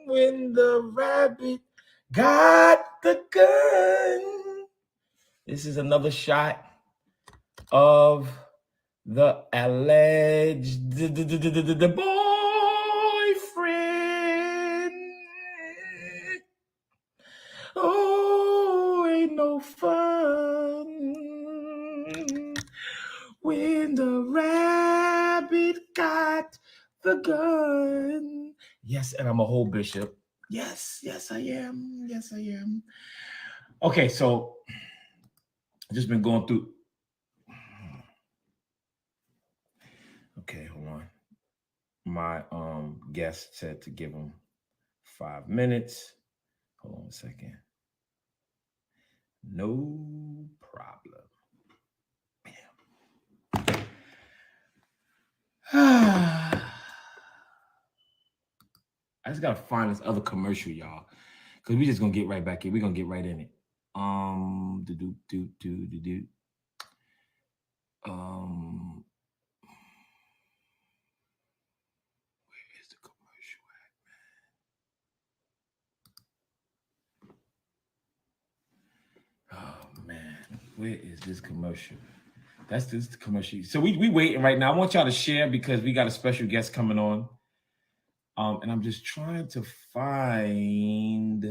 when the rabbit got the gun. This is another shot of the alleged boyfriend. Oh, ain't no fun when the rabbit got the gun. Yes, and I'm a whole bishop. Yes, I am. Yes, I am. Okay, so I've just been going through. Okay, hold on. My guest said to give him 5 minutes. Hold on a second. No problem. I just gotta find this other commercial, y'all, because we just gonna get right back in. We're gonna get right in it. Where is the commercial at, man? Oh man, where is this commercial? That's this commercial. So we waiting right now. I want y'all to share because we got a special guest coming on. And I'm just trying to find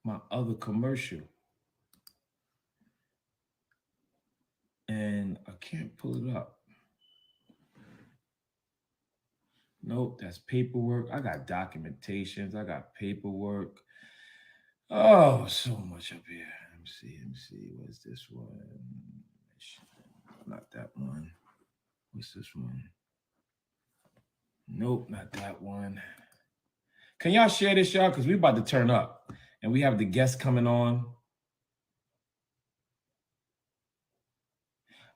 my other commercial. And I can't pull it up. Nope, that's paperwork. I got documentations. I got paperwork. Oh, so much up here. Let me see. What's this one? Not that one. What's this one? Nope, not that one. Can y'all share this, y'all? Because we're about to turn up. And we have the guest coming on.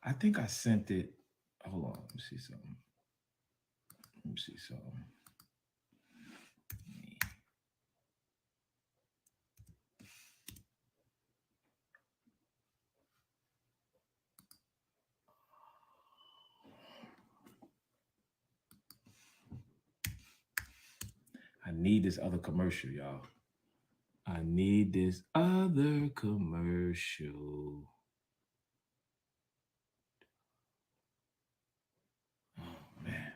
I think I sent it. Hold on. Let me see something. I need this other commercial, y'all. I need this other commercial. Oh, man.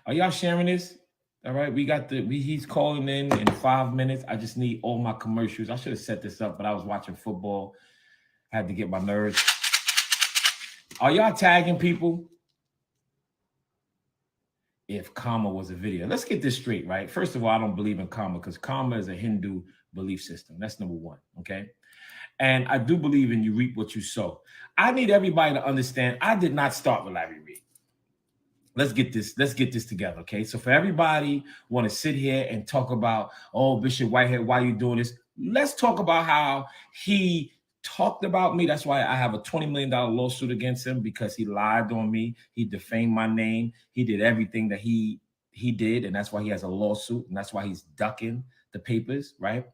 Are y'all sharing this? All right, he's calling in 5 minutes. I just need all my commercials. I should have set this up, but I was watching football. Had to get my nerves. Are y'all tagging people? If karma was a video. Let's get this straight, right? First of all, I don't believe in karma because karma is a Hindu belief system. That's number one, okay? And I do believe in you reap what you sow. I need everybody to understand I did not start with Larry Reid. Let's get this together, okay? So for everybody want to sit here and talk about, oh, Bishop Whitehead, why are you doing this? Let's talk about how he talked about me. That's why I have a $20 million lawsuit against him, because he lied on me. He defamed my name. He did everything that he did, and that's why he has a lawsuit, and that's why he's ducking the papers, right?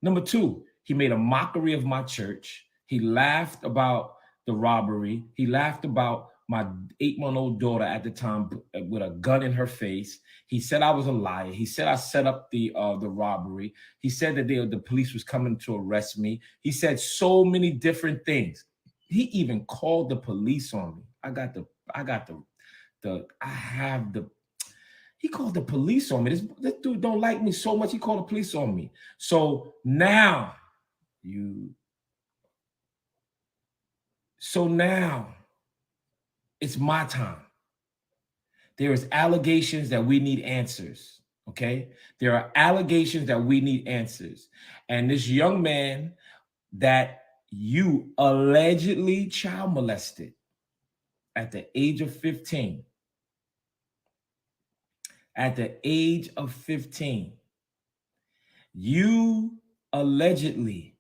Number two, he made a mockery of my church. He laughed about the robbery. He laughed about my 8-month-old daughter at the time with a gun in her face. He said I was a liar. He said I set up the robbery. He said that the police was coming to arrest me. He said so many different things. He even called the police on me. He called the police on me. This dude don't like me so much. He called the police on me. So now it's my time. There is allegations that we need answers, okay? There are allegations that we need answers. And this young man that you allegedly child molested at the age of 15, you allegedly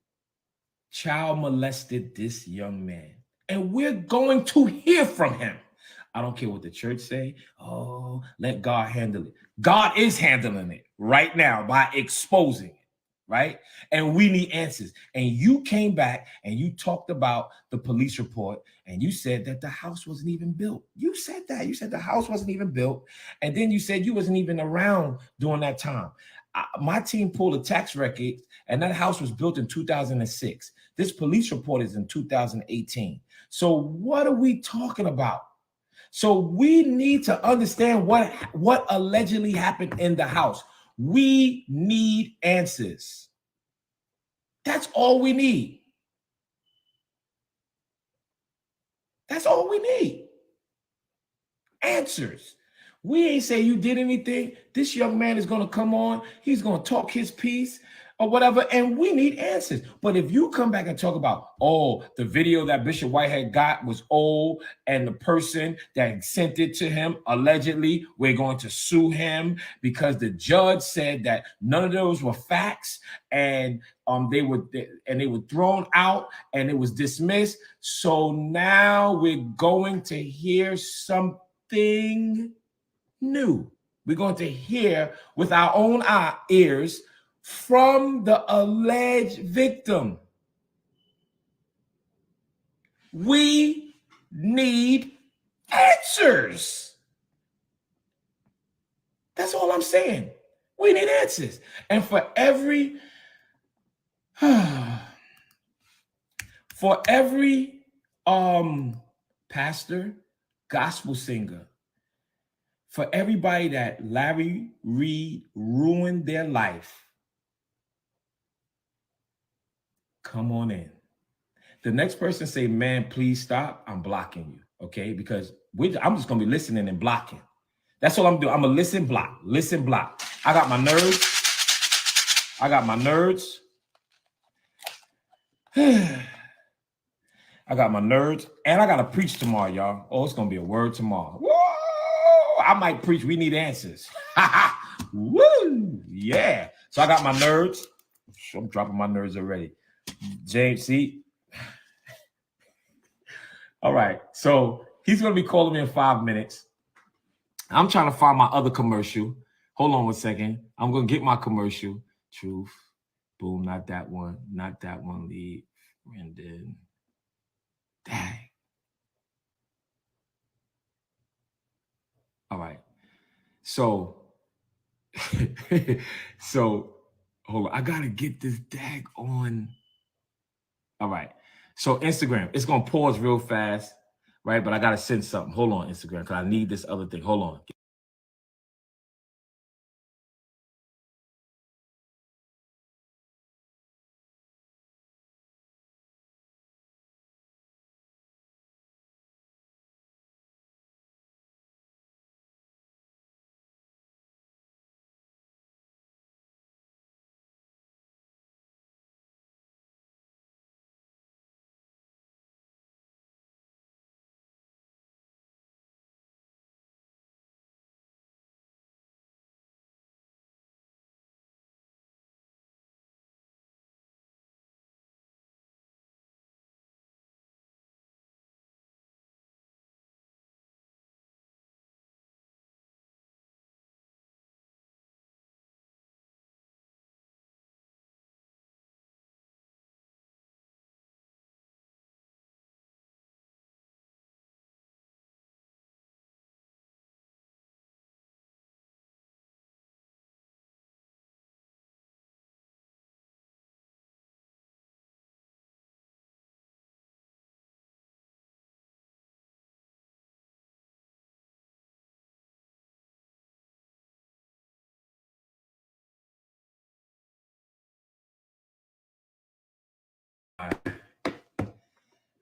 child molested this young man. And we're going to hear from him. I don't care what the church say. Oh, let God handle it. God is handling it right now by exposing it. right? And we need answers. And you came back and you talked about the police report and you said that the house wasn't even built. You said that. You said the house wasn't even built. And then you said you wasn't even around during that time. My team pulled a tax record and that house was built in 2006. This police report is in 2018. So what are we talking about? So we need to understand what allegedly happened in the house. We need answers. That's all we need. That's all we need. Answers. We ain't say you did anything. This young man is going to come on. He's going to talk his piece or whatever, and we need answers. But if you come back and talk about, oh, the video that Bishop Whitehead got was old, and the person that sent it to him, allegedly, we're going to sue him because the judge said that none of those were facts, and they were thrown out, and it was dismissed. So now we're going to hear something new. We're going to hear with our own ears from the alleged victim. We need answers. That's all I'm saying. We need answers. And for every pastor, gospel singer, for everybody that Larry Reed ruined their life, come on in. The next person say, man, please stop. I'm blocking you, okay? Because I'm just going to be listening and blocking. That's all I'm doing. I'm going to listen, block, listen, block. I got my nerds. I got my nerds. I got my nerds. And I got to preach tomorrow, y'all. Oh, it's going to be a word tomorrow. Whoa! I might preach. We need answers. Woo! Yeah. So I got my nerds. I'm dropping my nerds already. James, see? All right. So he's going to be calling me in 5 minutes. I'm trying to find my other commercial. Hold on 1 second. I'm going to get my commercial. Truth. Boom. Not that one. Not that one. Lead. Brendan. Dang. All right. So, hold on. I got to get this dag on. All right. So Instagram, it's going to pause real fast, right? But I got to send something. Hold on, Instagram, because I need this other thing. Hold on. I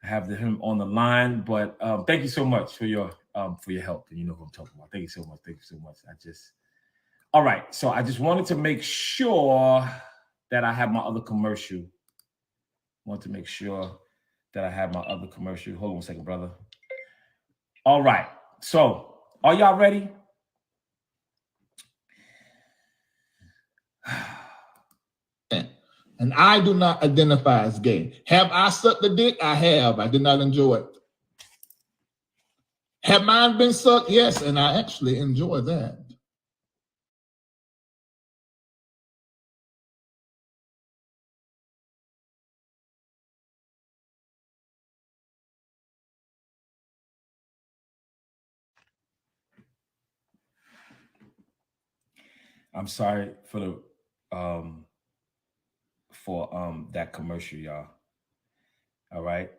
have him on the line, but thank you so much for your help. And you know who I'm talking about. Thank you so much. Thank you so much. All right. So I just wanted to make sure that I have my other commercial. Want to make sure that I have my other commercial. Hold on a second, brother. All right. So are y'all ready? And I do not identify as gay. Have I sucked the dick? I have. I did not enjoy it. Have mine been sucked? Yes, and I actually enjoy that. I'm sorry for the that commercial, y'all. All right.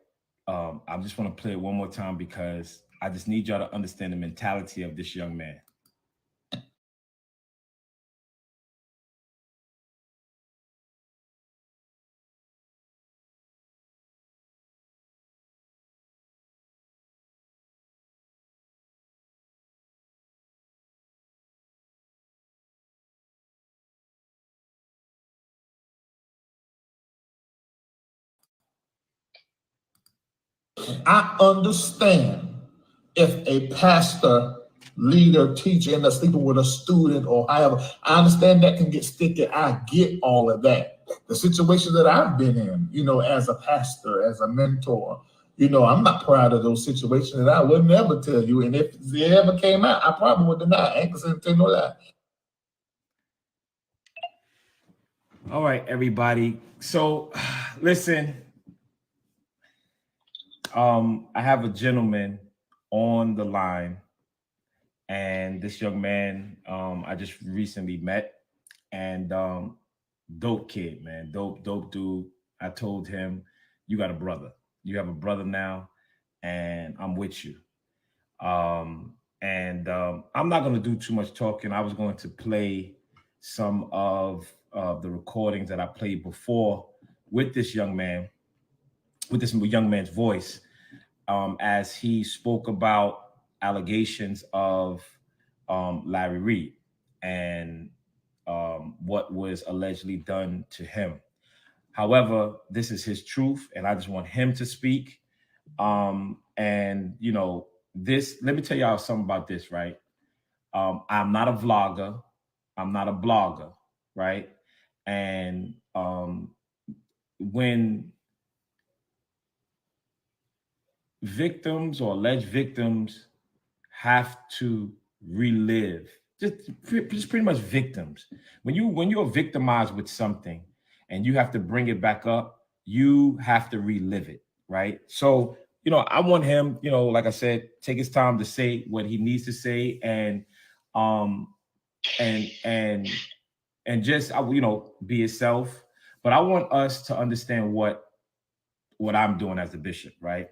I just want to play it one more time because I just need y'all to understand the mentality of this young man. I understand if a pastor, leader, teacher, and they're sleeping with a student or however. I understand that can get sticky. I get all of that. The situation that I've been in, as a pastor, as a mentor, I'm not proud of those situations, and I would never tell you. And if it ever came out, I probably would deny. I ain't gonna tell no lie. All right, everybody. So listen, I have a gentleman on the line, and this young man I just recently met, and dope kid, man, dope dude. I told him, you got a brother. You have a brother now, and I'm with you. And I'm not going to do too much talking. I was going to play some of the recordings that I played before with this young man, with this young man's voice, as he spoke about allegations of Larry Reed and what was allegedly done to him. However, this is his truth, and I just want him to speak. And this, let me tell y'all something about this, right? I'm not a vlogger, I'm not a blogger, right? And when victims or alleged victims have to relive, just pretty much victims, when you're victimized with something and you have to bring it back up, you have to relive it, right? So I want him, like I said, take his time to say what he needs to say, and um and and and just be himself. But I want us to understand what I'm doing as the bishop, right?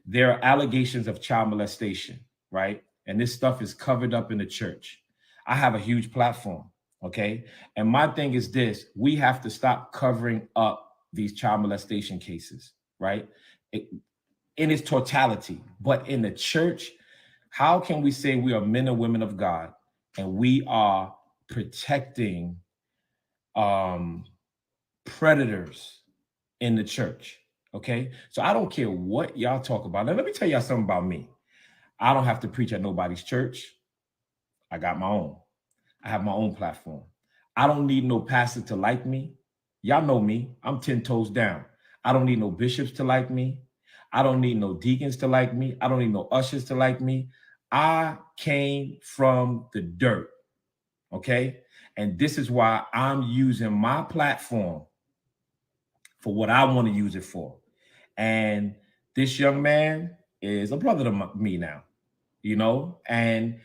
There are allegations of child molestation, right? And this stuff is covered up in the church. I have a huge platform, okay? And my thing is this: we have to stop covering up these child molestation cases, right? In its totality. But in the church, how can we say we are men and women of God and we are protecting predators in the church? Okay, so I don't care what y'all talk about. Now let me tell y'all something about me. I don't have to preach at nobody's church. I got my own. I have my own platform. I don't need no pastor to like me. Y'all know me. I'm 10 toes down. I don't need no bishops to like me. I don't need no deacons to like me. I don't need no ushers to like me. I came from the dirt. Okay, and this is why I'm using my platform for what I want to use it for. And this young man is a brother to me now, and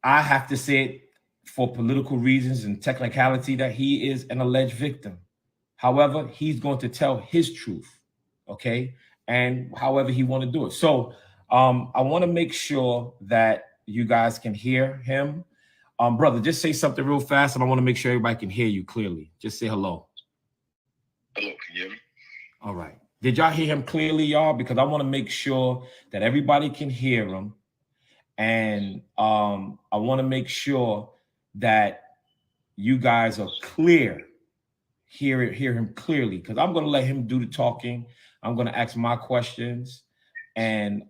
I have to say it for political reasons and technicality that he is an alleged victim. However, he's going to tell his truth, okay? And however he want to do it. So I want to make sure that you guys can hear him. Brother, just say something real fast, and I want to make sure everybody can hear you clearly. Just say hello. Hello, can you hear me? All right. Did y'all hear him clearly, y'all? Because I want to make sure that everybody can hear him. And I want to make sure that you guys are clear, hear him clearly, because I'm going to let him do the talking. I'm going to ask my questions. And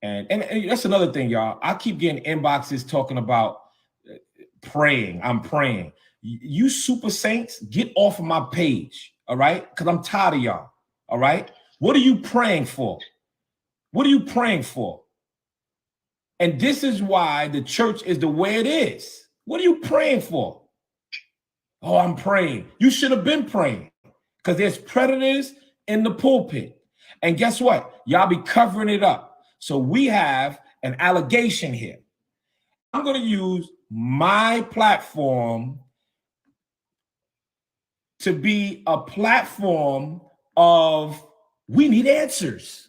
that's another thing, y'all. I keep getting inboxes talking about praying. I'm praying. You super saints, get off of my page, all right? Because I'm tired of y'all, all right? What are you praying for? What are you praying for? And this is why the church is the way it is. What are you praying for? Oh, I'm praying. You should have been praying, because there's predators in the pulpit. And guess what? Y'all be covering it up. So we have an allegation here. I'm going to use my platform to be a platform of we need answers.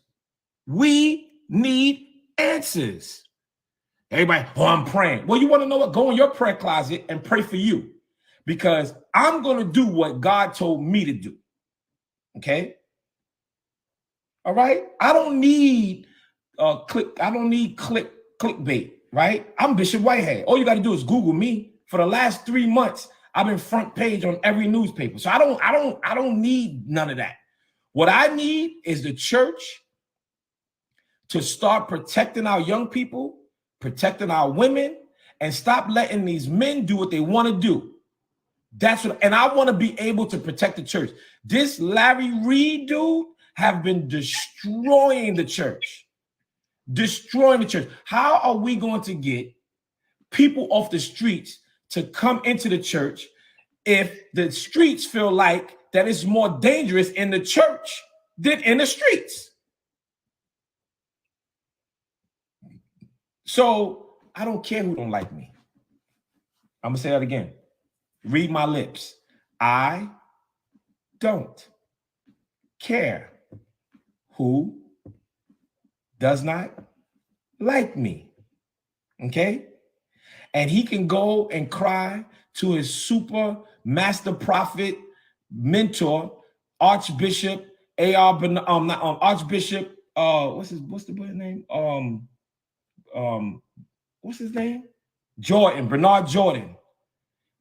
We need answers. Everybody, oh, I'm praying. Well, you want to know what? Go in your prayer closet and pray for you, because I'm going to do what God told me to do. Okay. All right. I don't need clickbait, right? I'm Bishop Whitehead. All you got to do is Google me. For the last 3 months, I've been front page on every newspaper. So I don't need none of that. What I need is the church to start protecting our young people, protecting our women, and stop letting these men do what they want to do. That's what, and I want to be able to protect the church. This Larry Reed dude have been destroying the church. Destroying the church. How are we going to get people off the streets to come into the church if the streets feel like that it's more dangerous in the church than in the streets? So I don't care who don't like me. I'm gonna say that again. Read my lips. I don't care who does not like me. Okay? And he can go and cry to his super master prophet mentor, Archbishop Archbishop what's the boy's name? What's his name? Bernard Jordan.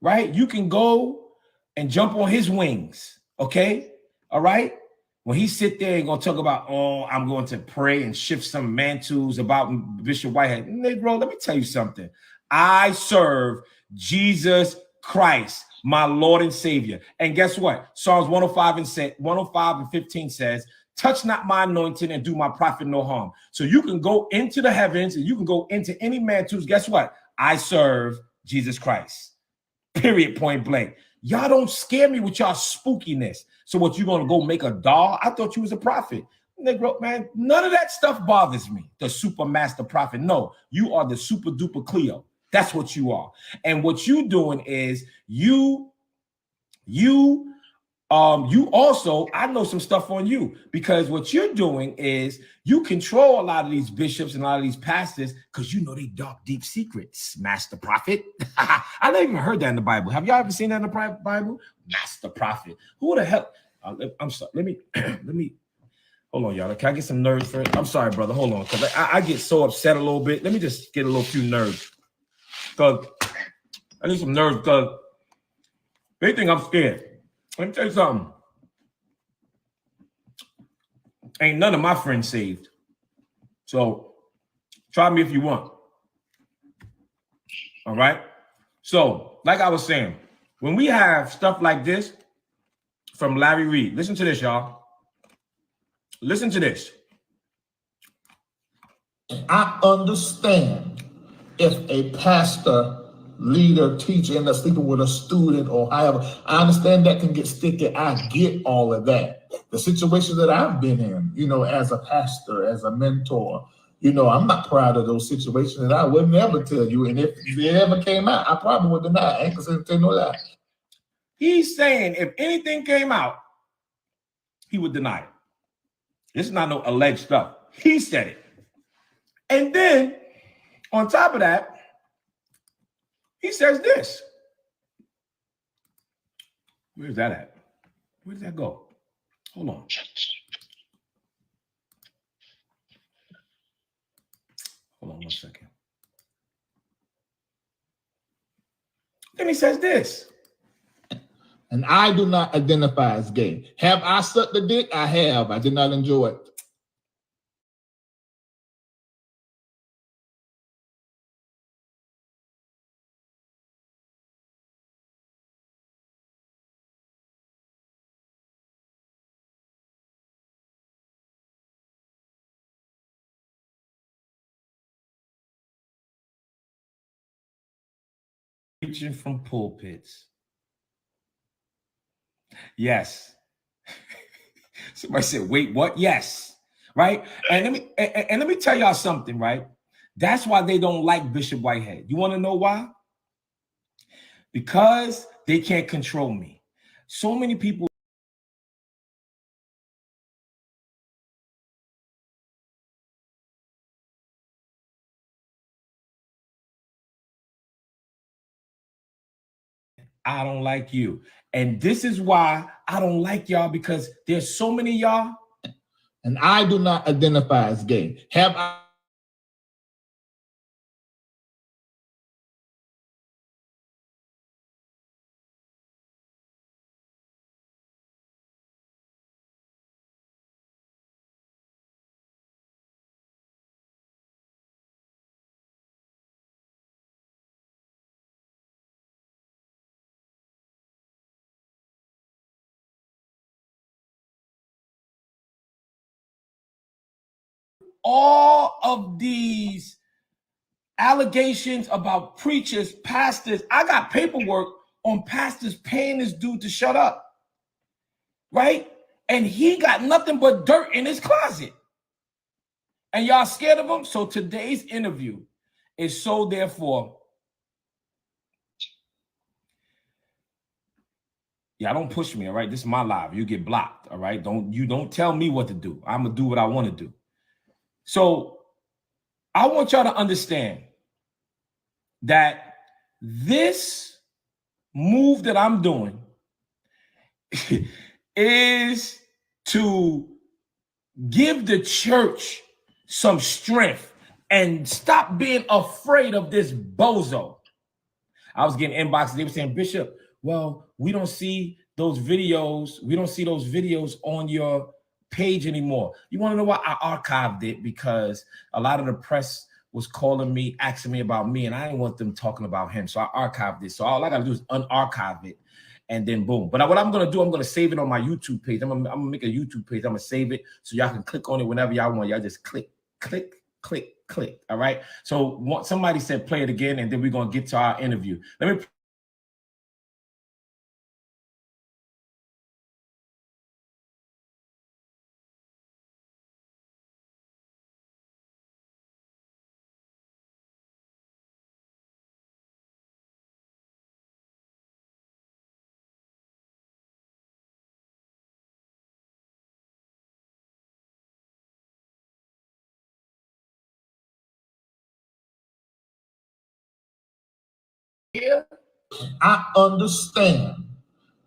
Right? You can go and jump on his wings. Okay? All right? When he sit there and gonna talk about, oh, I'm going to pray and shift some mantles about Bishop Whitehead. Negro, let me tell you something. I serve Jesus Christ, my Lord and Savior. And guess what? Psalms 105 and 15 says, touch not my anointing and do my prophet no harm. So you can go into the heavens and you can go into any mantles. Guess what? I serve Jesus Christ. Period, point blank. Y'all don't scare me with y'all spookiness. So what, you gonna go make a doll? I thought you was a prophet. Negro, man, none of that stuff bothers me. The super master prophet. No, you are the super duper Cleo. That's what you are. And what you doing is you also, I know some stuff on you, because what you're doing is you control a lot of these bishops and a lot of these pastors because you know they dark, deep secrets, master prophet. I never even heard that in the Bible. Have y'all ever seen that in the Bible? Master prophet. Who the hell? I'm sorry. Let me, hold on, y'all. Can I get some nerves first? I'm sorry, brother. Hold on. Because I get so upset a little bit. Let me just get a few nerves. Because I need some nerves because they think I'm scared. Let me tell you something. Ain't none of my friends saved. So try me if you want. All right. So, like I was saying, when we have stuff like this from Larry Reed, listen to this, y'all. Listen to this. I understand if a pastor, leader, teacher, and they're sleeping with a student or however, I understand that can get sticky. I get all of that. The situations that I've been in, as a pastor, as a mentor, I'm not proud of those situations, and I would never tell you. And if it ever came out, I probably would deny it. I ain't gonna say no lie. He's saying if anything came out, he would deny it. This is not no alleged stuff. He said it. And then on top of that, he says this. Where's that at? Where did that go? Hold on. Hold on 1 second. Then he says this. And I do not identify as gay. Have I sucked the dick? I have. I did not enjoy it. Preaching from pulpits. Yes. Somebody said, wait, what? Yes. Right? And let me tell y'all something, right? That's why they don't like Bishop Whitehead. You want to know why? because they can't control me. So many people I don't like you. And this is why I don't like y'all, because there's so many y'all. And I do not identify as gay. Have I All of these allegations about preachers, pastors, I got paperwork on pastors paying this dude to shut up, right? And he got nothing but dirt in his closet. And y'all scared of him? So today's interview is so therefore, yeah, don't push me, all right? This is my live. You get blocked, all right? Don't tell me what to do. I'm gonna do what I want to do. So I want y'all to understand that this move that I'm doing is to give the church some strength and stop being afraid of this bozo. I was getting inboxes. They were saying, Bishop, well, we don't see those videos. We don't see those videos on your page anymore. You want to know why? I archived it because a lot of the press was calling me, asking me about me, and I didn't want them talking about him. So I archived it. So all I got to do is unarchive it, and then boom. But what I'm going to do, I'm going to save it on my YouTube page. I'm going to make a YouTube page. I'm going to save it so y'all can click on it whenever y'all want. Y'all just click, click, click, click. All right. So somebody said play it again, and then we're going to get to our interview. Let me. I understand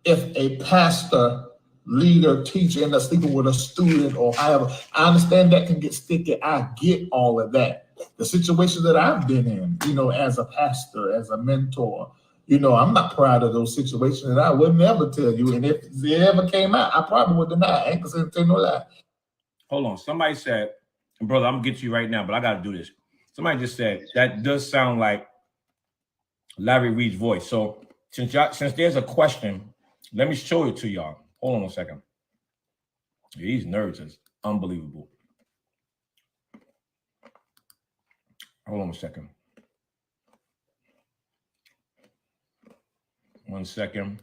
if a pastor, leader, teacher, and they're sleeping with a student or however. I understand that can get sticky. I get all of that. The situation that I've been in, as a pastor, as a mentor, I'm not proud of those situations, and I would never tell you. And if it ever came out, I probably would deny. I ain't gonna tell no lie. Hold on. Somebody said, brother, I'm gonna get you right now, but I gotta do this. Somebody just said that does sound like Larry Reed's voice. So since there's a question, let me show it to y'all. Hold on a second. These nerds is unbelievable. Hold on a second. 1 second.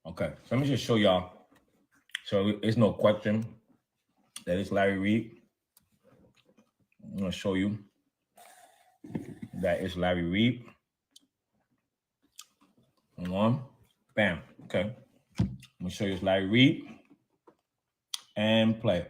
Okay, so let me just show y'all. So it's no question that it's Larry Reed. I'm gonna show you that it's Larry Reed. Hold on. Bam. Okay. I'm gonna show you it's Larry Reed. And play.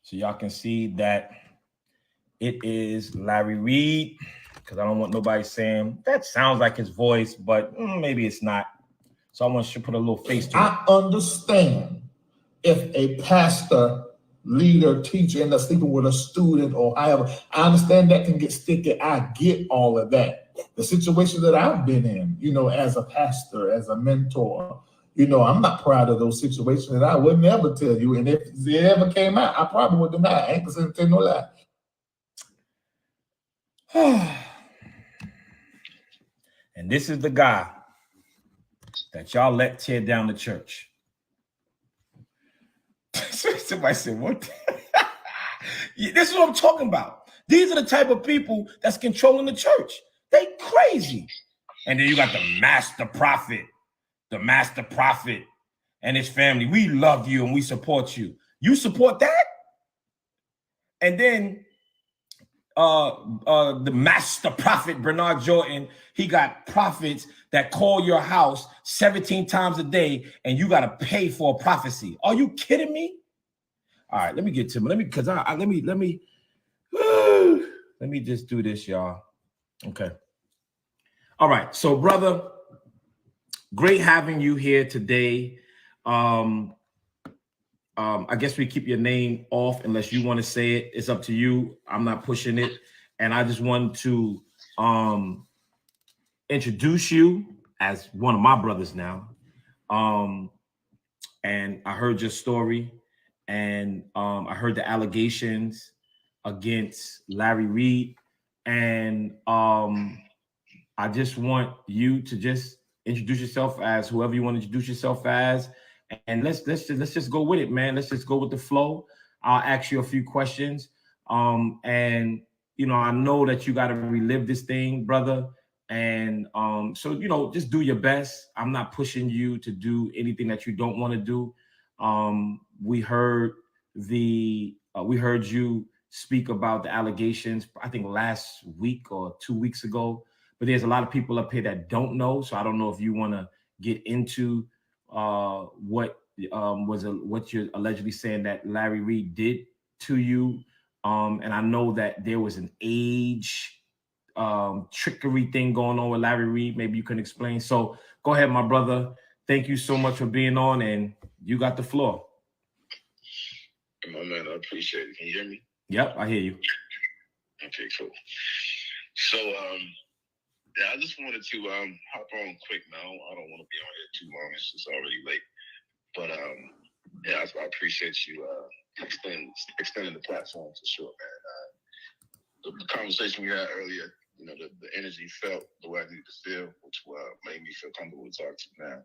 So y'all can see that it is Larry Reed, because I don't want nobody saying that sounds like his voice, but maybe it's not. So I want to put a little face to it. I understand if a pastor, leader, teacher, and they're sleeping with a student or however. I understand that can get sticky. I get all of that. The situation that I've been in, as a pastor, as a mentor, I'm not proud of those situations, and I would never tell you. And if it ever came out, I probably would deny. I ain't gonna tell no lie. And this is the guy that y'all let tear down the church. Somebody said, what? Yeah, this is what I'm talking about. These are the type of people that's controlling the church. They crazy. And then you got the master prophet and his family. We love you and we support you. You support that? And then the master prophet, Bernard Jordan, he got prophets that call your house 17 times a day and you got to pay for a prophecy. Are you kidding me? All right, let me get to him. Let me just do this, y'all. Okay. All right. So, brother, great having you here today. I guess we keep your name off unless you want to say it. It's up to you. I'm not pushing it. And I just want to introduce you as one of my brothers now. And I heard your story, and I heard the allegations against Larry Reed. And I just want you to just introduce yourself as whoever you want to introduce yourself as. And let's just go with it, man. Let's just go with the flow. I'll ask you a few questions. And you know, I know that you got to relive this thing, brother. And so you know, just do your best. I'm not pushing you to do anything that you don't want to do. We heard you speak about the allegations, I think last week or 2 weeks ago. But there's a lot of people up here that don't know. So I don't know if you want to get into what you're allegedly saying that Larry Reed did to you. And I know that there was an age trickery thing going on with Larry Reed. Maybe you can explain. So go ahead, my brother. Thank you so much for being on, and you got the floor. My man, I appreciate it. Can you hear me? Yep, I hear you. Okay, cool. So, yeah, I just wanted to hop on quick now. I don't want to be on here too long. It's just already late. But yeah, I appreciate you extending the platform for sure, man. The conversation we had earlier, you know, the energy felt the way I needed to feel, which made me feel comfortable to talk to you now.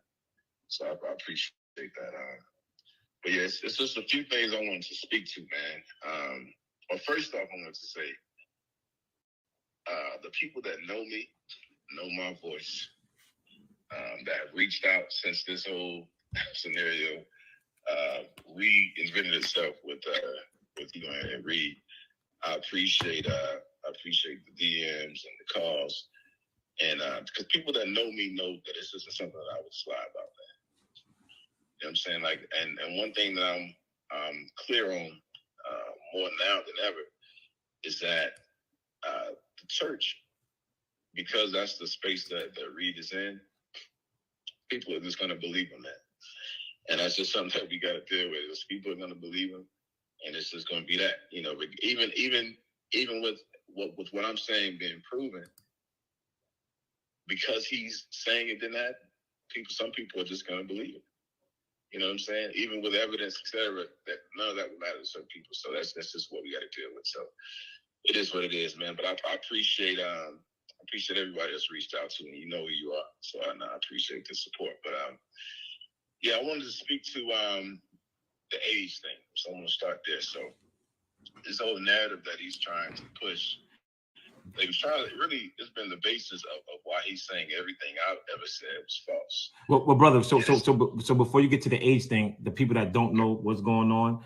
So I appreciate that. But yeah, it's just a few things I wanted to speak to, man. Well, first off, I wanted to say, the people that know me know my voice, that have reached out since this whole scenario reinvented itself with you and Reed. I appreciate the DMs and the calls, and because people that know me know that this isn't something that I would slide about, man. You know what I'm saying? Like, and one thing that I'm clear on more now than ever is that the church, because that's the space that Reed is in, people are just going to believe in that. And that's just something that we got to deal with. Is people are going to believe him, and it's just going to be that. You know, even with what I'm saying being proven, because he's saying it didn't happen, some people are just going to believe it. You know what I'm saying? Even with evidence, etc., that none of that will matter to certain people. So that's just what we got to deal with. So it is what it is, man. But I appreciate everybody that's reached out to me. You know who you are, so I appreciate the support. But yeah, I wanted to speak to the age thing. So I'm gonna start there. So this whole narrative that he's trying to push, they was trying to really, it's been the basis of why he's saying everything I've ever said was false. Well, brother. So before you get to the age thing, the people that don't know what's going on,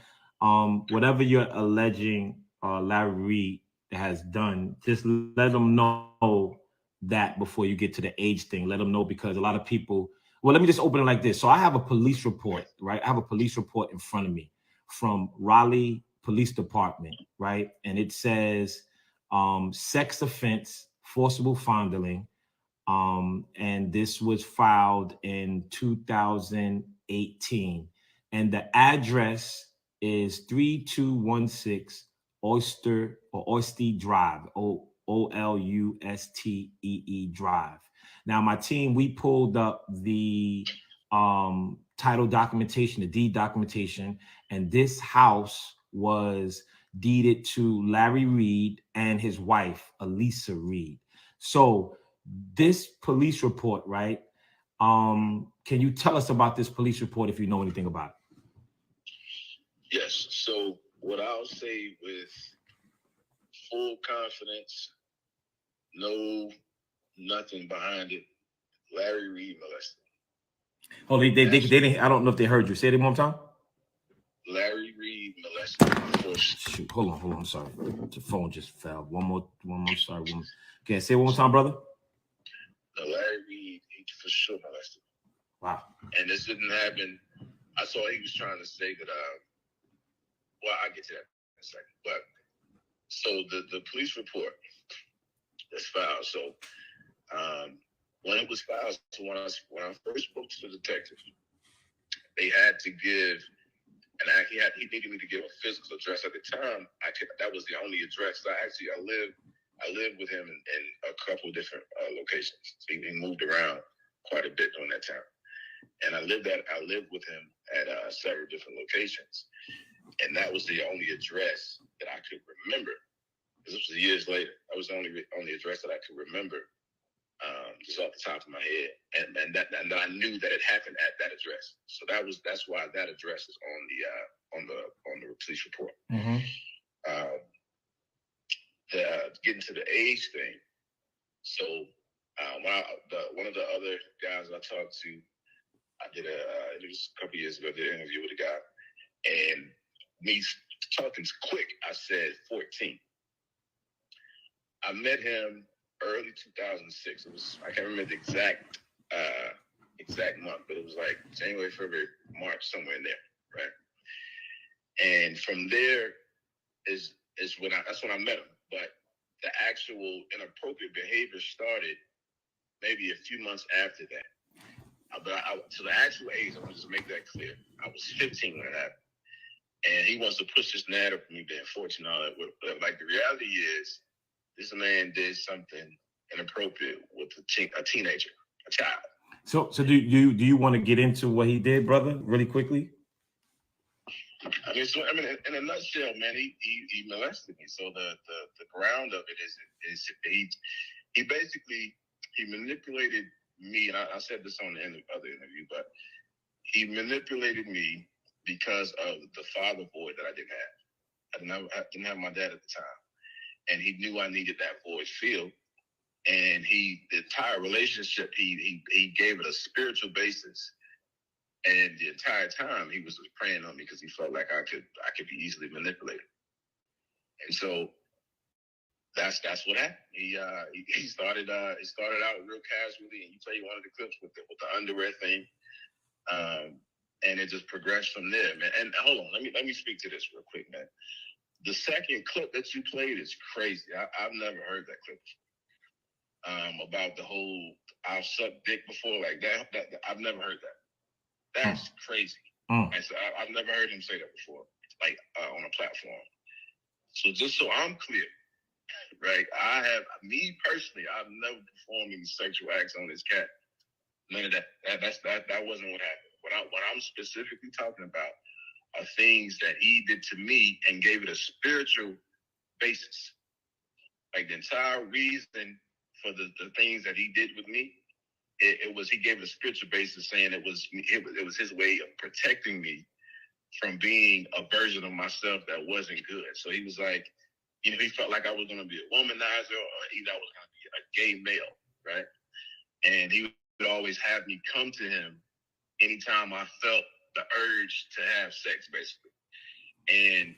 whatever you're alleging Larry Reed has done, just let them know that before you get to the age thing. Let them know, because a lot of people. Well, let me just open it like this. So I have a police report, right? I have a police report in front of me from Raleigh Police Department, right? And it says sex offense, forcible fondling. And this was filed in 2018. And the address is 3216 Oyster Drive, Olustee Drive. Now, my team, we pulled up the title documentation, the deed documentation, and this house was deeded to Larry Reed and his wife, Elisa Reed. So this police report, right? Can you tell us about this police report if you know anything about it? Yes. So what I'll say with full confidence, no nothing behind it. Larry Reed molested. Oh, they didn't. I don't know if they heard you. Say it one more time. Larry Reed molested me. Shoot, hold on. I'm sorry. The phone just fell. One more. Sorry. Okay, say it one more time, brother. No, Larry Reed, he for sure molested me. Wow. And this didn't happen. I saw he was trying to say that. Well, I'll get to that in a second. But so the police report that's filed. So when it was filed, so when I first spoke to the detective, they had to give, and he needed me to give a physical address. At the time, that was the only address. I lived with him in a couple of different locations. So he moved around quite a bit during that time, and I lived with him at several different locations, and that was the only address that I could remember. This was years later. That was the only address that I could remember, just off the top of my head, and I knew that it happened at that address. So that's why that address is on the police report. Mm-hmm. Getting to the age thing. So one of the other guys I talked to, I did it was a couple years ago. I did an interview with a guy, and me talking quick, I said 14. I met him early 2006. It was, I can't remember the exact month, but it was like January, February, March, somewhere in there, right? And from there is when that's when I met him. But the actual inappropriate behavior started maybe a few months after that. To the actual age, I want to just make that clear. I was 15 when it happened. And he wants to push this narrative of me being 14 and all that. But like the reality is, this man did something inappropriate with a teenager, a child. So do you want to get into what he did, brother, really quickly? I mean, in a nutshell, man, he molested me. So the ground of it is he basically manipulated me, and I said this on the other interview, but he manipulated me because of the father void that I didn't have. I didn't have my dad at the time. And he knew I needed that void filled. And the entire relationship, he gave it a spiritual basis. And the entire time he was praying on me because he felt like I could be easily manipulated. And so that's what happened. He started out real casually, and you play one of the clips with the underwear thing. And it just progressed from there, man. And hold on, let me speak to this real quick, man. The second clip that you played is crazy. I've never heard that clip about the whole "I've sucked dick before" like that. I've never heard that. That's crazy. And so I've never heard him say that before, like on a platform. So just so I'm clear, right? Me personally, I've never performed any sexual acts on this cat. None of that. That wasn't what happened. What I'm specifically talking about are things that he did to me and gave it a spiritual basis. Like the entire reason for the things that he did with me, it was he gave it a spiritual basis, saying it was his way of protecting me from being a version of myself that wasn't good. So he was like, he felt like I was going to be a womanizer, or either I was going to be a gay male, right? And he would always have me come to him anytime I felt the urge to have sex, basically. And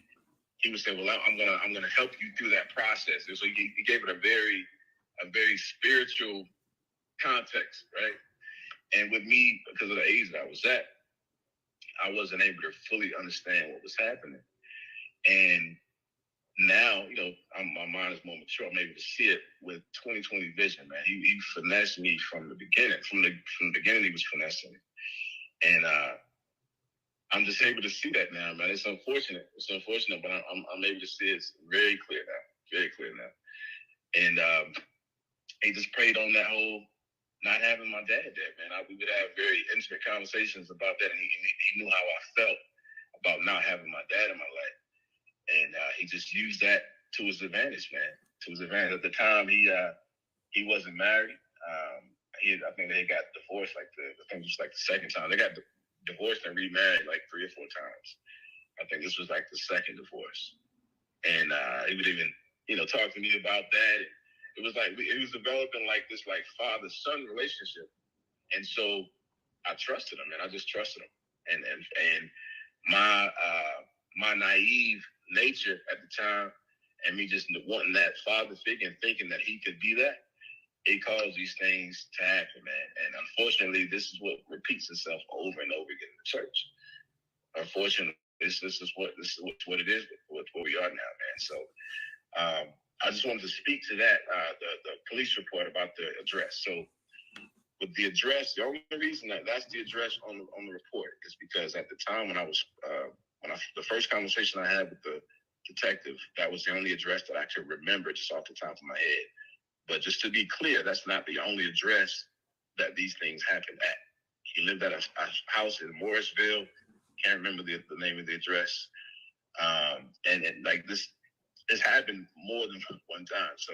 he would say, "Well, I'm gonna help you through that process." And so he gave it a very spiritual context, right? And with me, because of the age that I was at, I wasn't able to fully understand what was happening. And now, my mind is more mature. I'm able to see it with 20/20 vision, man. He finessed me from the beginning. From the beginning, he was finessing me. And I'm just able to see that now, man. It's unfortunate, but I'm able to see it very clear now. And he just prayed on that whole not having my dad there, man. We would have very intimate conversations about that, and he knew how I felt about not having my dad in my life, and he just used that to his advantage, man. To his advantage. At the time, he wasn't married. I think they got divorced. I think it was like the second time they got divorced and remarried like 3 or 4 times. I think this was like the second divorce. And he would even, talk to me about that. It was like, it was developing like this like father-son relationship. And so I trusted him, and I just trusted him. And my naive nature at the time, and me just wanting that father figure and thinking that he could be that, it caused these things to happen, man. And unfortunately, this is what repeats itself over and over again in the church. Unfortunately, this is what it is with where we are now, man. So I just wanted to speak to that, the police report about the address. So with the address, the only reason that's the address on the report is because at the time when the first conversation I had with the detective, that was the only address that I could remember just off the top of my head. But just to be clear, that's not the only address that these things happened at. He lived at a house in Morrisville. Can't remember the name of the address. And like this happened more than one time. So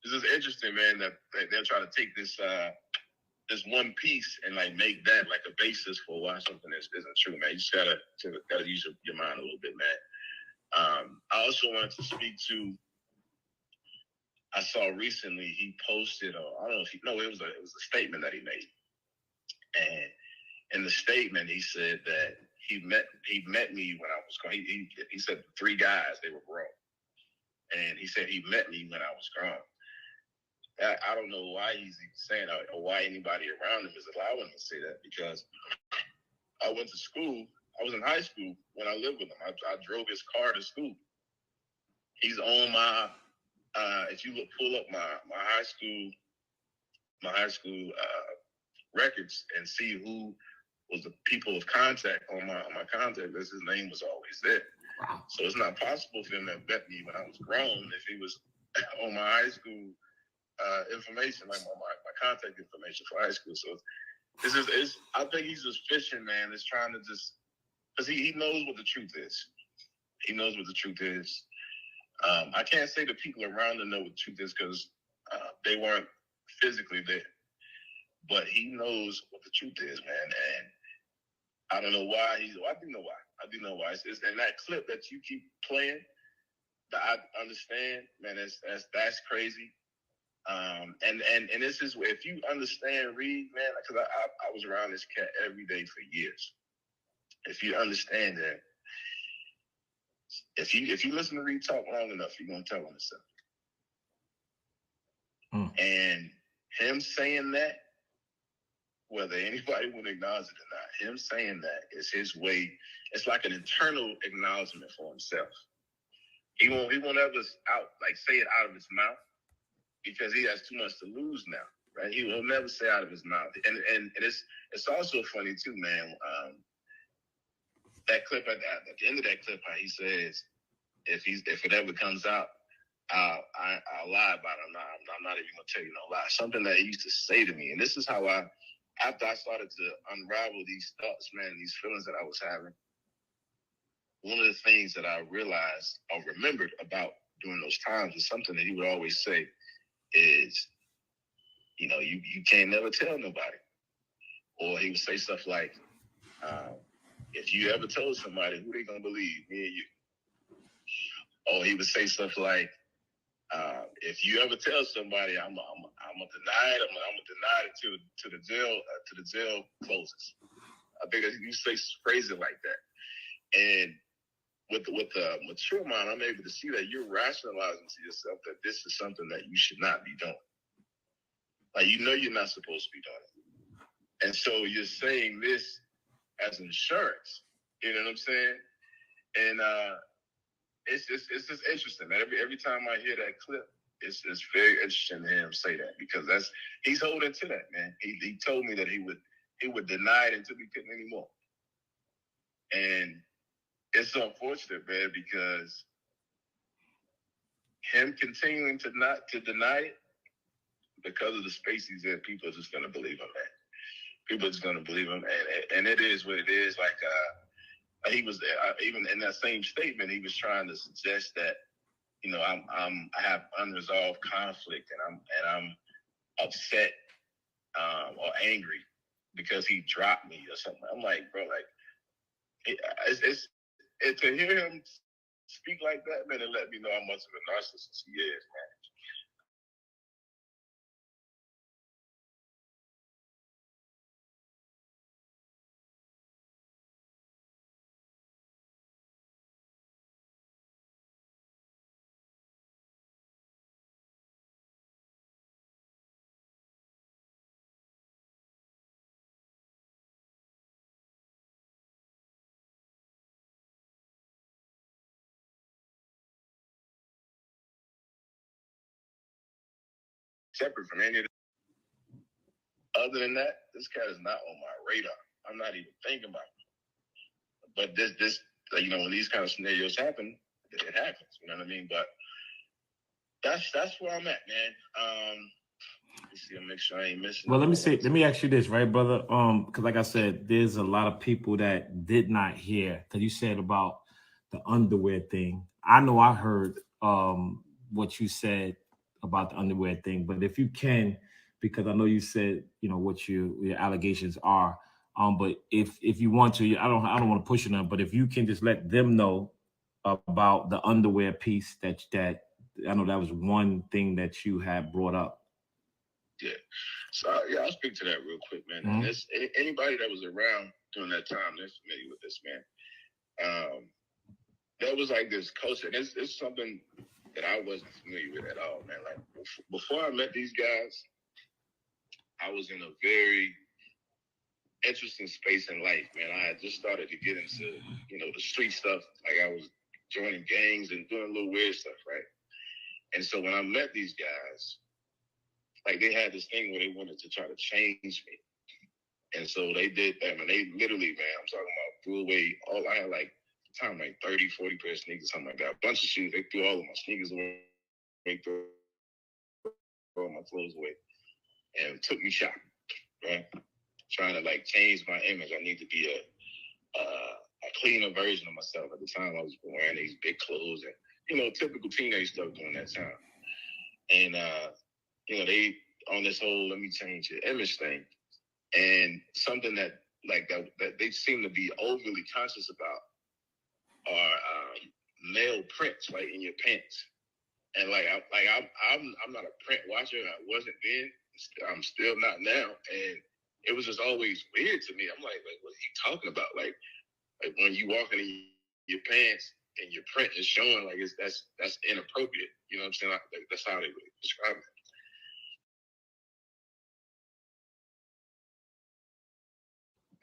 this is interesting, man, that they'll try to take this this one piece and like make that like a basis for why something isn't true, man. You just gotta use your mind a little bit, man. I also wanted to speak to. I saw recently he posted, I don't know if it was a statement that he made, and in the statement he said that he met me when I was grown. He said 3 guys, they were grown, and he said he met me when I was grown. I don't know why he's saying that or why anybody around him is allowing him to say that, because I went to school. I was in high school when I lived with him. I drove his car to school. He's on my. If you pull up my high school records and see who was the people of contact on my contact list, his name was always there. Wow. So it's not possible for him to have met me when I was grown if he was on my high school information, like my contact information for high school. So I think he's just fishing, man. Is trying to just, because he knows what the truth is. He knows what the truth is. I can't say the people around him know what the truth is because they weren't physically there. But he knows what the truth is, man. And I don't know why I do know why. I do know why. It's and that clip that you keep playing, that I understand, man, that's crazy. And this is, if you understand Reed, man, because I was around this cat every day for years. If you understand that, if you listen to Reed talk long enough, you're gonna tell him himself. And him saying that, whether anybody would acknowledge it or not, him saying that is his way. It's like an internal acknowledgement for himself. He won't ever say it out of his mouth because he has too much to lose now, right? He will never say out of his mouth. And it's also funny too, man. That clip at the end of that clip, how he says, if it ever comes out, I'll lie about it. I'm not even gonna tell you no lie. Something that he used to say to me, and this is how after I started to unravel these thoughts, man, these feelings that I was having. One of the things that I realized or remembered about during those times is something that he would always say is, you can't never tell nobody. Or he would say stuff like, if you ever told somebody, who they gonna believe, me or you? Or he would say stuff like, if you ever tell somebody, I'm gonna deny it. I'm gonna deny it till the jail closes. I think you say phrase it like that. And with the mature mind, I'm able to see that you're rationalizing to yourself that this is something that you should not be doing. Like, you're not supposed to be doing it. And so you're saying this as insurance. You know what I'm saying? And it's just interesting. Every time I hear that clip, it's very interesting to hear him say that, because he's holding to that, man. He told me that he would deny it until he couldn't anymore. And it's unfortunate, man, because him continuing to deny it, because of the space he's in, people are just gonna believe him, man. People are just gonna believe him, and it is what it is. Like he was even in that same statement, he was trying to suggest that, I have unresolved conflict, and I'm upset or angry because he dropped me or something. I'm like, bro, like it's And to hear him speak like that, man, it let me know how much of a narcissist he is, man. Separate from any of that. Other than that, this cat is not on my radar. I'm not even thinking about it. But this, like, you know, when these kind of scenarios happen, it happens. You know what I mean? But that's where I'm at, man. Let's see, I'll make sure I ain't missing. Well, let me ask you this, right, brother? Because like I said, there's a lot of people that did not hear, because you said about the underwear thing. I know I heard what you said about the underwear thing, but if you can, because I know you said, you know, what your allegations are. But if you want to, I don't want to push it on, but if you can just let them know about the underwear piece that I know that was one thing that you had brought up. Yeah. So yeah, I'll speak to that real quick, man. Mm-hmm. And this anybody that was around during that time, they're familiar with this, man. That was like this culture. And it's something that I wasn't familiar with at all, man. Like before I met these guys, I was in a very interesting space in life, man. I had just started to get into, you know, the street stuff. Like I was joining gangs and doing a little weird stuff, right? And so when I met these guys, like they had this thing where they wanted to try to change me. And so they did that, man. They literally, man, I'm talking about threw away all I had, like, time like 30, 40 pair of sneakers, something like that. A bunch of shoes. They threw all of my sneakers away, threw all my clothes away, and took me shopping, right? Trying to like change my image. I need to be a cleaner version of myself. At the time, I was wearing these big clothes and, you know, typical teenage stuff during that time. And you know, they on this whole let me change your image thing. And something that like that they seem to be overly conscious about are male prints, like in your pants. And I'm not a print watcher. I wasn't then. I'm still not now. And it was just always weird to me. I'm like what are you talking about? Like when you walking in your pants and your print is showing, like that's inappropriate. You know what I'm saying? Like, that's how they would describe it.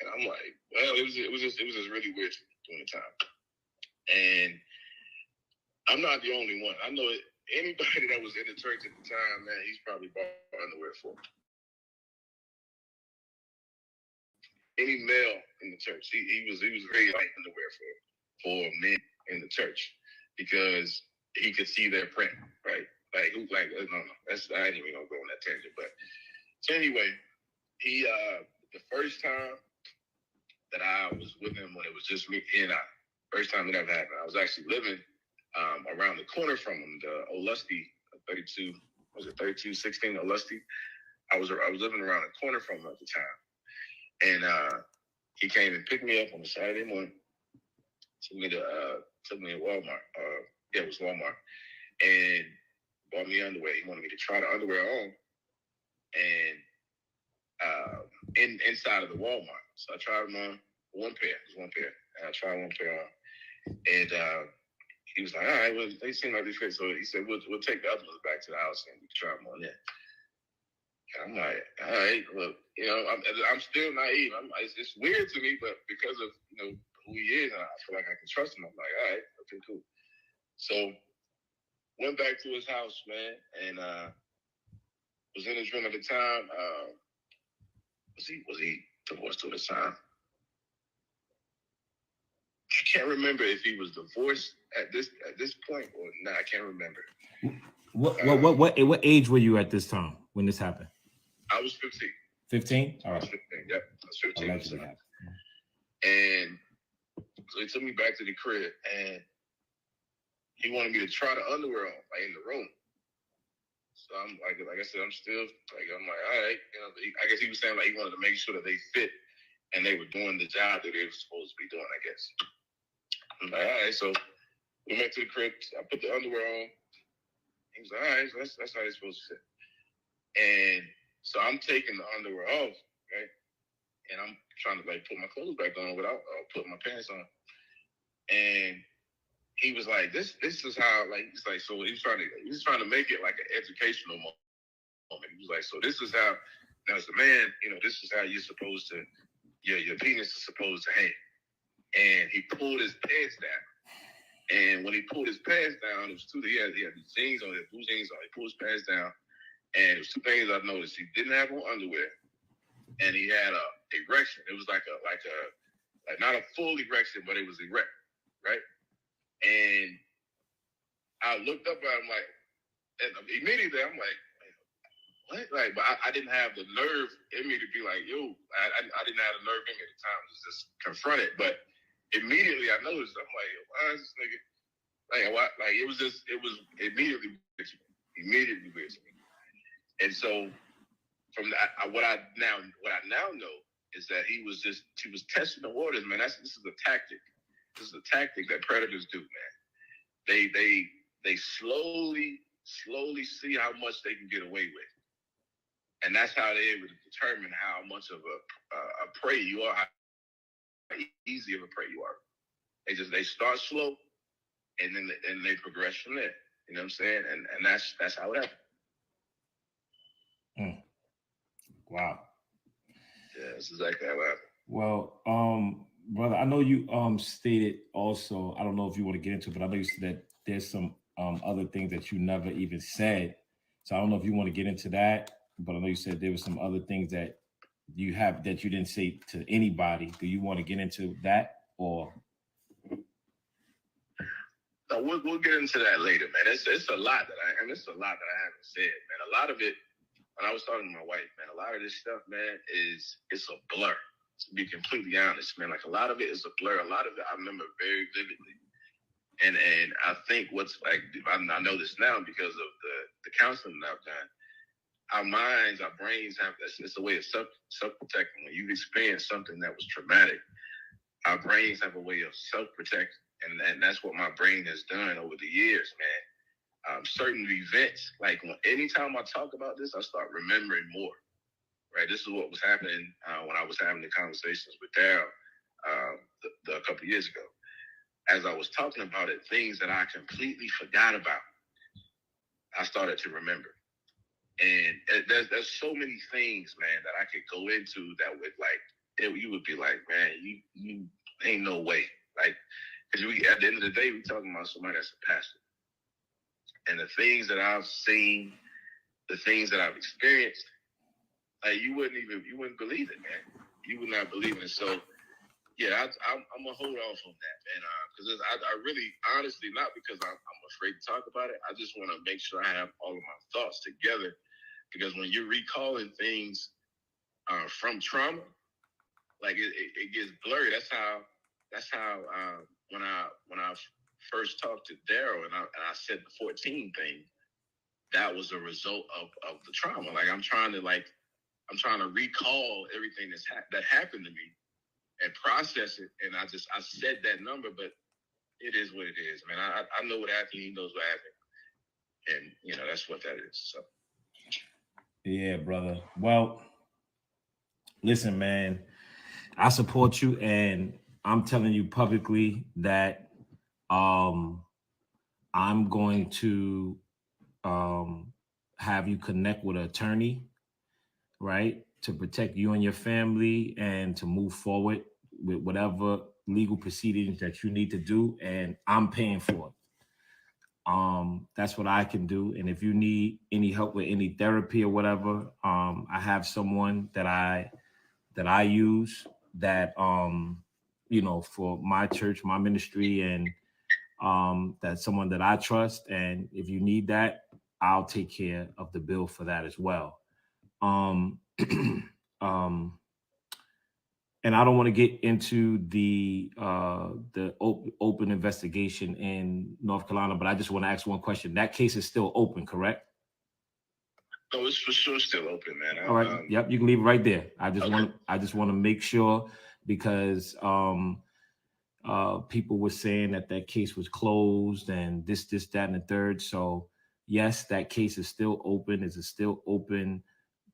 And I'm like, well, it was just really weird during the time. And I'm not the only one. I know anybody that was in the church at the time, man, he's probably bought underwear for any male in the church. He was very like underwear for men in the church because he could see their print, right? No, that's I ain't even gonna go on that tangent. But so anyway, he the first time that I was with him when it was just me and I. First time it ever happened. I was actually living around the corner from him, the Olusty 32, was it 3216 Olusty? I was living around the corner from him at the time. And he came and picked me up on a Saturday morning, took me to Walmart. Yeah, it was Walmart. And bought me underwear. He wanted me to try the underwear on and inside of the Walmart. So I tried them on one pair. It was one pair. And I tried one pair on. And he was like, all right, well, they seem like they fit. So he said, we'll take the other ones back to the house and we can try them on there. And I'm like, all right, look, you know, I'm still naive. It's weird to me, but because of, you know, who he is, and I feel like I can trust him, I'm like, all right, okay, cool. So went back to his house, man, and was in his room at the time. Was he divorced at the time? I can't remember if he was divorced at this point or not. I can't remember. What age were you at this time when this happened? I was 15. 15? I was 15. Yep, I was 15. And so he took me back to the crib, and he wanted me to try the underwear on, like in the room. So I'm like I said, I'm still like I'm like, all right, you know. I guess he was saying like he wanted to make sure that they fit and they were doing the job that they were supposed to be doing, I guess. I'm like, all right, so we went to the crib. I put the underwear on. He was like, all right, so that's how it's supposed to sit. And so I'm taking the underwear off, right? And I'm trying to like put my clothes back on without putting my pants on. And he was like, this is how, like, he's like, so he was trying to make it like an educational moment. He was like, so this is how, now as a man, this is how you're supposed to, your penis is supposed to hang. And he pulled his pants down. And when he pulled his pants down, it was two. He had these jeans on, blue jeans on. He pulled his pants down, and it was two things I noticed. He didn't have on underwear, and he had a erection. It was like not a full erection, but it was erect, right? And I looked up at him like, and immediately I'm like, what? Like, but I didn't have the nerve in me to be like, yo, I didn't have the nerve in me at the time to just confront it, but. Immediately, I noticed. I'm like, why is this nigga? Like, it was immediately weird to me. Immediately weird to me. And so, from that, what I now know is that he was testing the waters, man. This is a tactic. This is a tactic that predators do, man. They slowly see how much they can get away with, and that's how they're able to determine how much of a prey you are. Easy of a prey you are. They start slow, and then they progress from there. You know what I'm saying? And that's how it happened. Wow. Yeah, that's exactly how it happened. Well, brother, I know you stated also. I don't know if you want to get into it, but I know you said that there's some other things that you never even said. So I don't know if you want to get into that, but I know you said there were some other things that you have that you didn't say to anybody. Do you want to get into that or? No, we'll get into that later, man. It's a lot that I haven't said, man. A lot of it, when I was talking to my wife, man, a lot of this stuff, man, it's a blur. To be completely honest, man, like a lot of it is a blur. A lot of it I remember very vividly, and I think what's like, I know this now because of the counseling that I've done. Our minds, our brains have this. It's a way of self-protecting. When you've experienced something that was traumatic, our brains have a way of self-protecting. And that's what my brain has done over the years, man. Certain events, like anytime I talk about this, I start remembering more, right? This is what was happening when I was having the conversations with Daryl a couple of years ago. As I was talking about it, things that I completely forgot about, I started to remember. And there's so many things, man, that I could go into that would you would be like, man, you ain't no way. Like, because at the end of the day, we're talking about somebody that's a pastor. And the things that I've seen, the things that I've experienced, like you wouldn't believe it, man. You would not believe it. So, yeah, I'm going to hold off on that, man. Because I really, honestly, not because I'm afraid to talk about it. I just want to make sure I have all of my thoughts together. Because when you're recalling things from trauma, like it gets blurry. That's how when I first talked to Daryl and I said the 14 thing, that was a result of the trauma. Like I'm trying to recall everything that happened to me and process it. And I said that number, but it is what it is, man. I know what happened. He knows what happened, and that's what that is. So. Yeah, brother. Well, listen, man, I support you, and I'm telling you publicly that I'm going to have you connect with an attorney, right, to protect you and your family and to move forward with whatever legal proceedings that you need to do, and I'm paying for it. That's what I can do. And if you need any help with any therapy or whatever, I have someone that I use that, for my church, my ministry, and that's someone that I trust. And if you need that, I'll take care of the bill for that as well. And I don't want to get into the open investigation in North Carolina, but I just want to ask one question. That case is still open, correct? Oh, it's for sure still open, man. All right. Yep, you can leave it right there. I just want to make sure because People were saying that that case was closed and this, that, and the third. So yes, that case is still open. It's a still open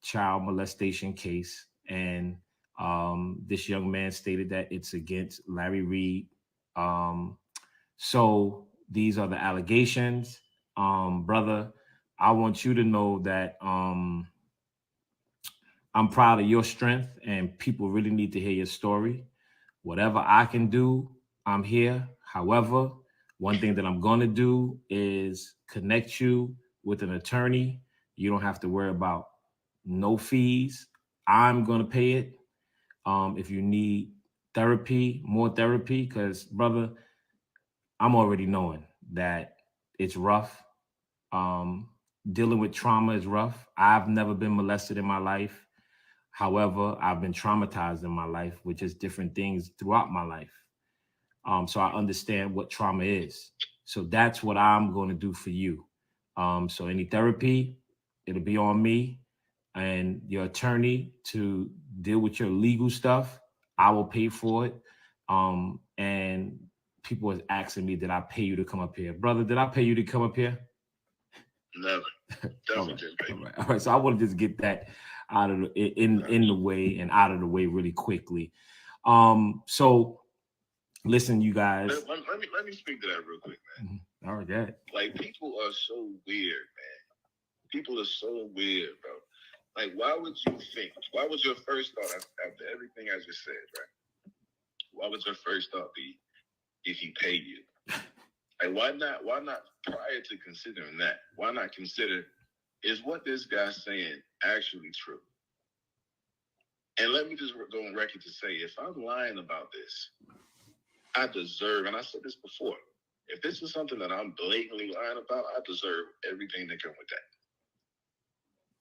child molestation case, and this young man stated that it's against Larry Reed. Um, so these are the allegations, brother. I want you to know that I'm proud of your strength, and people really need to hear your story. Whatever I can do, I'm here. However, one thing that I'm going to do is connect you with an attorney. You don't have to worry about no fees. I'm going to pay it. If you need therapy, more therapy, because, brother, I'm already knowing that it's rough. Um, Dealing with trauma is rough. I've never been molested in my life. However, I've been traumatized in my life, which is different things throughout my life. So I understand what trauma is. So that's what I'm going to do for you. So any therapy, it'll be on me and your attorney to deal with your legal stuff. I will pay for it. And people was asking me, did I pay you to come up here? Brother, did I pay you to come up here? Never. All Definitely right. didn't pay All me. right. All right. So I want to just get that out of in the way and out of the way really quickly. So listen, you guys. Let me speak to that real quick, man. All right, yeah. Like, people are so weird, man. People are so weird, bro. Like, why would you think? Why was your first thought after everything I just said, right? Why would your first thought be if he paid you? Like, why not? Why not prior to considering that? Why not consider, is what this guy's saying actually true? And let me just go on record to say, if I'm lying about this, I deserve, and I said this before, if this is something that I'm blatantly lying about, I deserve everything that comes with that.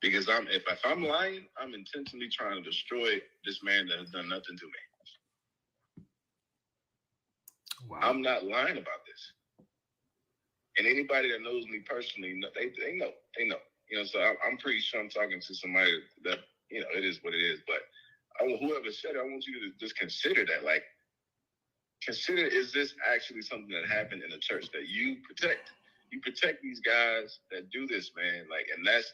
Because if I'm lying, I'm intentionally trying to destroy this man that has done nothing to me. Wow. I'm not lying about this. And anybody that knows me personally, they know. You know, so I'm pretty sure I'm talking to somebody that, you know, it is what it is. But whoever said it, I want you to just consider that. Like, consider, is this actually something that happened in the church that you protect? You protect these guys that do this, man. Like, and that's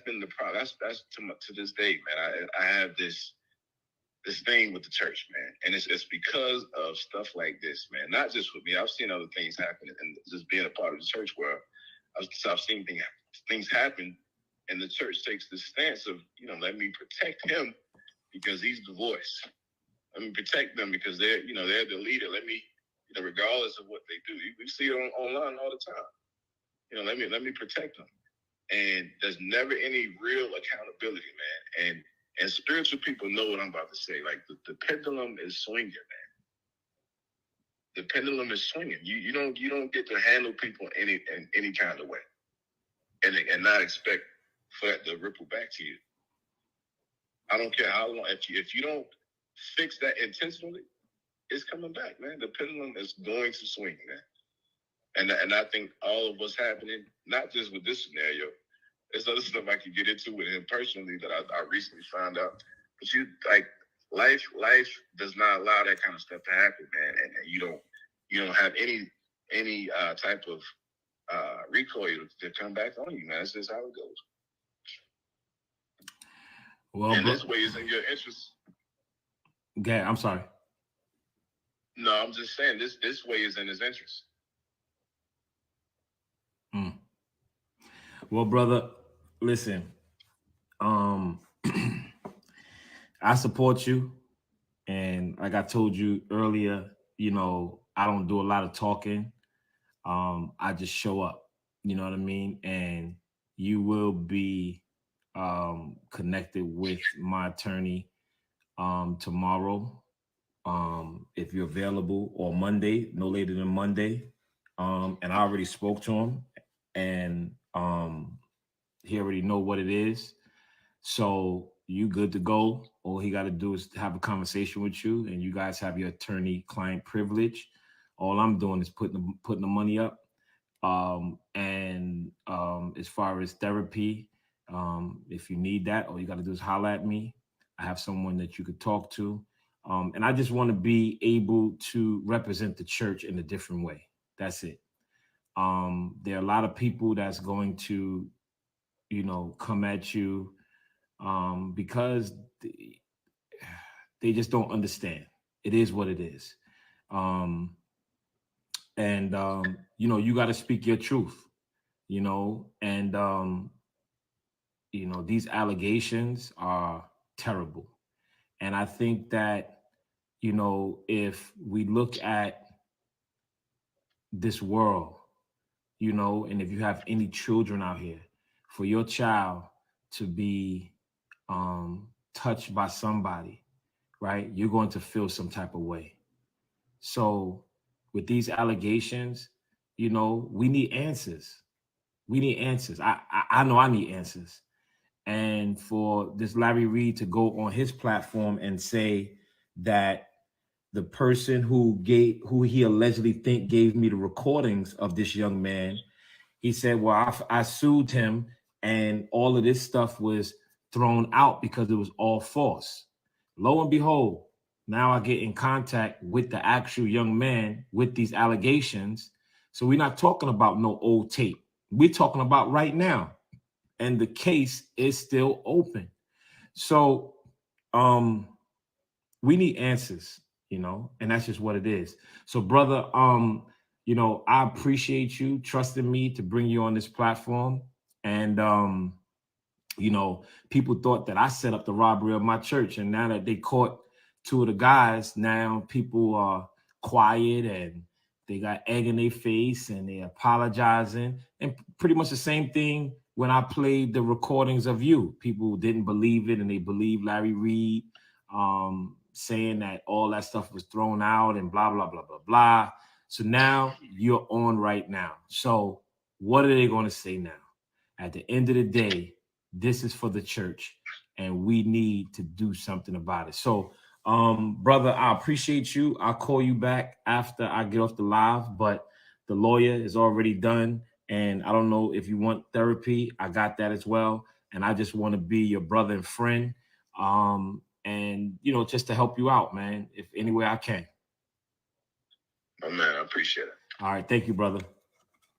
been the problem. That's to this day, man. I have this thing with the church, man, and it's because of stuff like this, man. Not just with me. I've seen other things happen, and just being a part of the church where I've seen things happen, and the church takes this stance of, you know, let me protect him because he's the voice. Let me protect them because they're the leader. Let me, you know, regardless of what they do, we see it online all the time. You know, let me protect them. And there's never any real accountability, man. And spiritual people know what I'm about to say. Like, the pendulum is swinging, man. The pendulum is swinging. You don't get to handle people in any kind of way, and not expect for that to ripple back to you. I don't care how long. If you don't fix that intentionally, it's coming back, man. The pendulum is going to swing, man. And I think all of what's happening, not just with this scenario, there's other stuff I could get into with him personally that I recently found out. But life does not allow that kind of stuff to happen, man. And you don't have any type of recoil to come back on you, man. That's just how it goes. Well, and this way is in your interest. Okay, I'm sorry. No, I'm just saying this way is in his interest. Well, brother, listen. I support you, and like I told you earlier, you know, I don't do a lot of talking. I just show up. You know what I mean? And you will be connected with my attorney tomorrow, if you're available, or Monday, no later than Monday. And I already spoke to him, and he already know what it is. So you good to go. All he got to do is have a conversation with you, and you guys have your attorney-client privilege. All I'm doing is putting the money up. And as far as therapy, if you need that, all you got to do is holler at me. I have someone that you could talk to. And I just want to be able to represent the church in a different way. That's it. There are a lot of people that's going to, come at you because they just don't understand. It is what it is. Um, and you got to speak your truth, and these allegations are terrible. And I think that, if we look at this world, and if you have any children out here, for your child to be touched by somebody, right, you're going to feel some type of way. So with these allegations, we need answers. We need answers. I know I need answers. And for this Larry Reed to go on his platform and say that the person who he allegedly think gave me the recordings of this young man, he said, well, I sued him and all of this stuff was thrown out because it was all false. Lo and behold, now I get in contact with the actual young man with these allegations. So we're not talking about no old tape. We're talking about right now. And the case is still open. So we need answers, and that's just what it is. So, brother, I appreciate you trusting me to bring you on this platform. And people thought that I set up the robbery of my church. And now that they caught two of the guys, now people are quiet and they got egg in their face and they apologizing. And pretty much the same thing when I played the recordings of you. People didn't believe it and they believed Larry Reed, saying that all that stuff was thrown out and blah, blah, blah, blah, blah. So now you're on right now. So what are they going to say now? At the end of the day, this is for the church and we need to do something about it. So, brother, I appreciate you. I'll call you back after I get off the live, but the lawyer is already done. And I don't know if you want therapy. I got that as well. And I just want to be your brother and friend. And just to help you out, man, if any way I can. Oh man, I appreciate it. All right. Thank you, brother.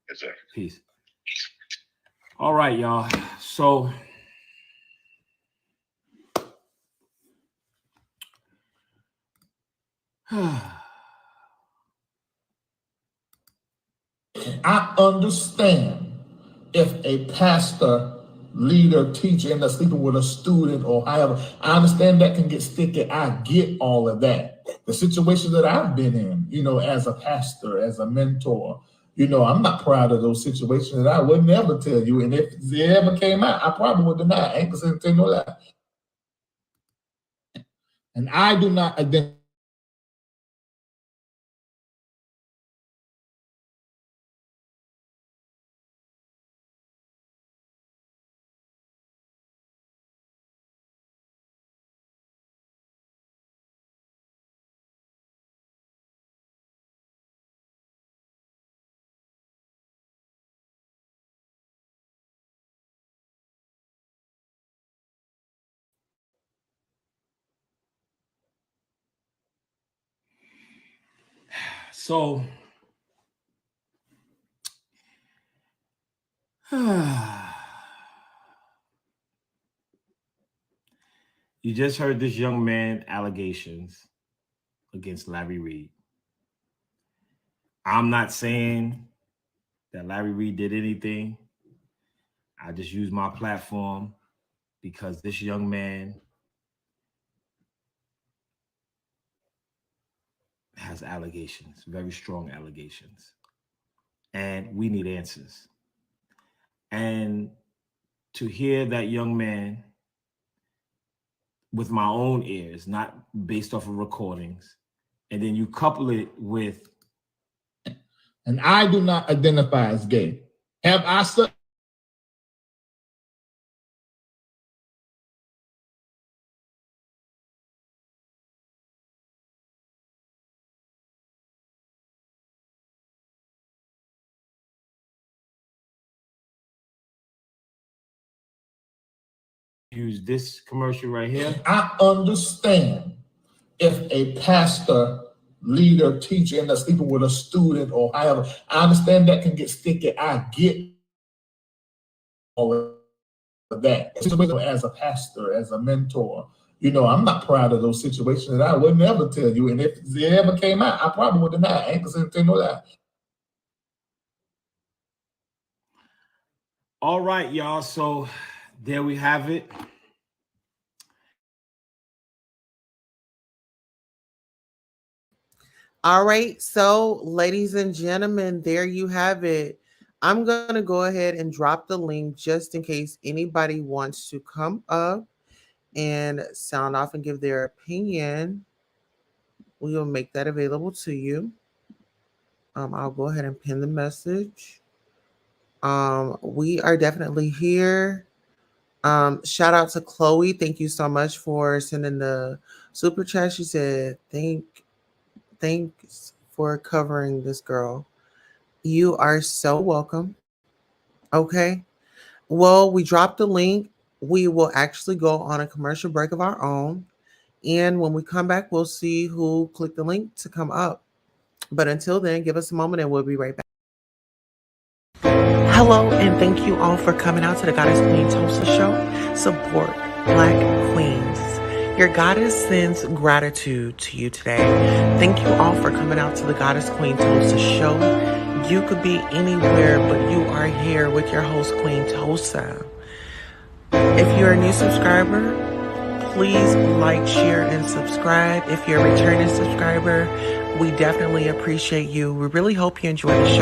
Yes, sir. Peace. All right, y'all. So I understand if a pastor, leader, teacher ends up sleeping with a student or however. I understand that can get sticky. I get all of that. The situations that I've been in, as a pastor, as a mentor, I'm not proud of those situations, and I would never tell you. And if it ever came out, I probably would deny. I ain't gonna say no lie. And I do not identify. So you just heard this young man allegations against Larry Reed. I'm not saying that Larry Reed did anything. I just use my platform because this young man has allegations, very strong allegations. And we need answers. And to hear that young man with my own ears, not based off of recordings, and then you couple it with, And I do not identify as gay. Have I use this commercial right here. I understand if a pastor, leader, teacher ends up sleeping with a student or however. I understand that can get sticky. I get all of that. As a pastor, as a mentor, I'm not proud of those situations. I would never tell you. And if it ever came out, I probably would deny it. I ain't gonna say no that. All right, y'all. So there we have it. All right. So, ladies and gentlemen, there you have it. I'm going to go ahead and drop the link just in case anybody wants to come up and sound off and give their opinion. We will make that available to you. I'll go ahead and pin the message. We are definitely here. Shout out to Chloe. Thank you so much for sending the super chat. She said, thanks for covering this girl. You are so welcome. Okay. Well, we dropped the link. We will actually go on a commercial break of our own. And when we come back, we'll see who clicked the link to come up. But until then, give us a moment and we'll be right back. Hello, and thank you all for coming out to the Goddess Queen Tulsa show. Support Black Queens. Your goddess sends gratitude to you today. Thank you all for coming out to the Goddess Queen Tulsa show. You could be anywhere, but you are here with your host, Queen Tulsa. If you're a new subscriber, please like, share, and subscribe. If you're a returning subscriber, we definitely appreciate you. We really hope you enjoy the show.